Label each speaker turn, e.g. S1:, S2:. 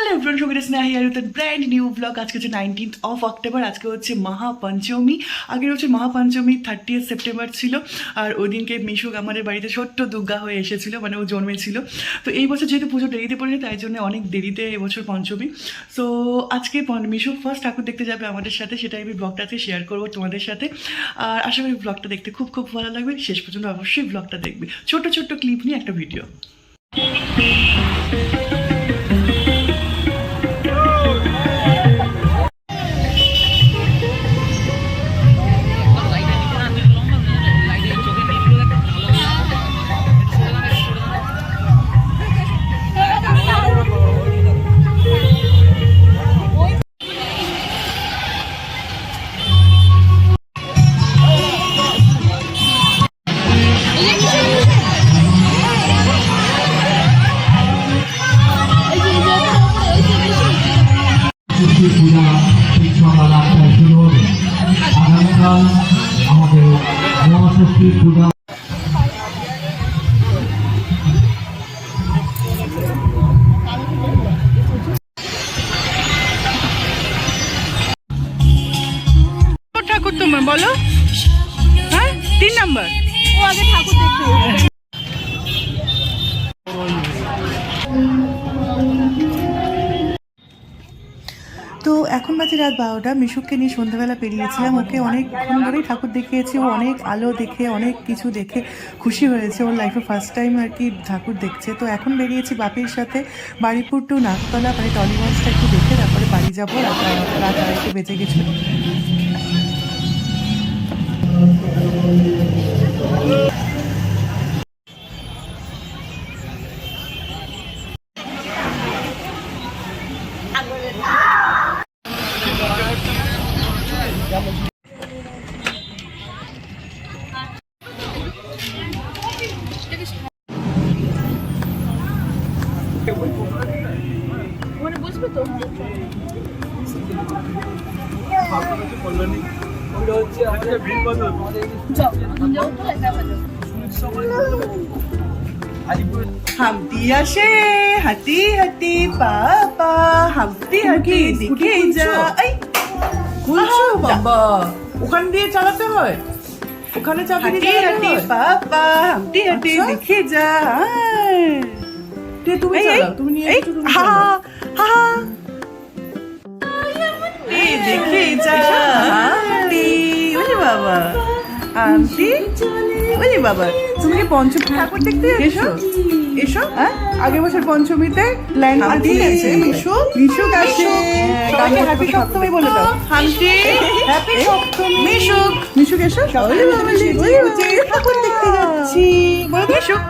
S1: Hello everyone, সঙ্গে Sneha here with brand new blog. আজকে হচ্ছে 19th অফ অক্টোবর। আজকে হচ্ছে মহাপঞ্চমী। আগের হচ্ছে মহাপঞ্চমী 30th সেপ্টেম্বর ছিল। আর ওই দিনকে মিশুক আমাদের বাড়িতে ছোট্ট দুর্গা হয়ে এসেছিলো, মানে ও জন্মেছিল। তো এই বছর যেহেতু পুজো দেরিতে পড়েছে, তাই জন্য অনেক দেরিতে এবছর পঞ্চমী। সো আজকে মিশুক ফার্স্ট ঠাকুর দেখতে যাবে আমাদের সাথে, সেটাই আমি ব্লগটা আজকে শেয়ার করবো তোমাদের সাথে। আর আশা করি ব্লগটা দেখতে খুব খুব ভালো লাগবে। শেষ পর্যন্ত অবশ্যই ব্লগটা দেখবে। ছোট ছোট্ট ক্লিপ নিয়ে একটা ভিডিও।
S2: পূজা ঠিক সকাল 8টায় শুরু হবে। আগামীকাল আমাদের মহাষষ্ঠীর পূজা।
S1: ঠাকুর তোমার বলো, হ্যাঁ 3 নাম্বার।
S3: ও আগে ঠাকুর দেখতে
S1: তো এখন বাজে রাত 12টা। মিশুককে নিয়ে সন্ধ্যাবেলা পেরিয়েছিলাম। ওকে অনেকক্ষণ ধরেই ঠাকুর দেখিয়েছি। ও অনেক আলো দেখে, অনেক কিছু দেখে খুশি হয়েছে। ওর লাইফে ফার্স্ট টাইম আর কি ঠাকুর দেখছে। তো এখন বেরিয়েছি বাপির সাথে বাড়িপুর টু নাকতলা, মানে টলিগঞ্জটা একটু দেখে তারপরে বাড়ি যাবো। রাত 2:30 বেজে গেছিল।
S3: ওখানে বসবে তো?
S1: হামটি আসে হাতি হাতি পাপা, হামটি হাতি দিকে যা।
S4: খুলছো বাবা, ওখান দিয়ে চালাতে হয়, ওখানে চাবি দিয়ে চালাতে হয়।
S1: পাপা হামটি হাতি
S4: আচ্ছা।
S1: দেখে যা।
S4: তুমি চালাও, তুমি নিয়ে এসো, তুমি
S1: হা
S4: চালাও।
S1: হা দেখে যা হামটি। ওরে বাবা হামটি, ওরে বাবা। তুমি কি পঞ্চমী ঠাকুর দেখতে এসো? এসো, হ্যাঁ আগের বছর পঞ্চমীতে প্ল্যান আছে। মিশুক মিশুক আসে, সবাইকে হ্যাপি সপ্তমী বলে দাও। হামটি হ্যাপি সপ্তমী। মিশুক মিশুক এসো, ঠাকুর দেখতে যাচ্ছি। বলো মিশুক।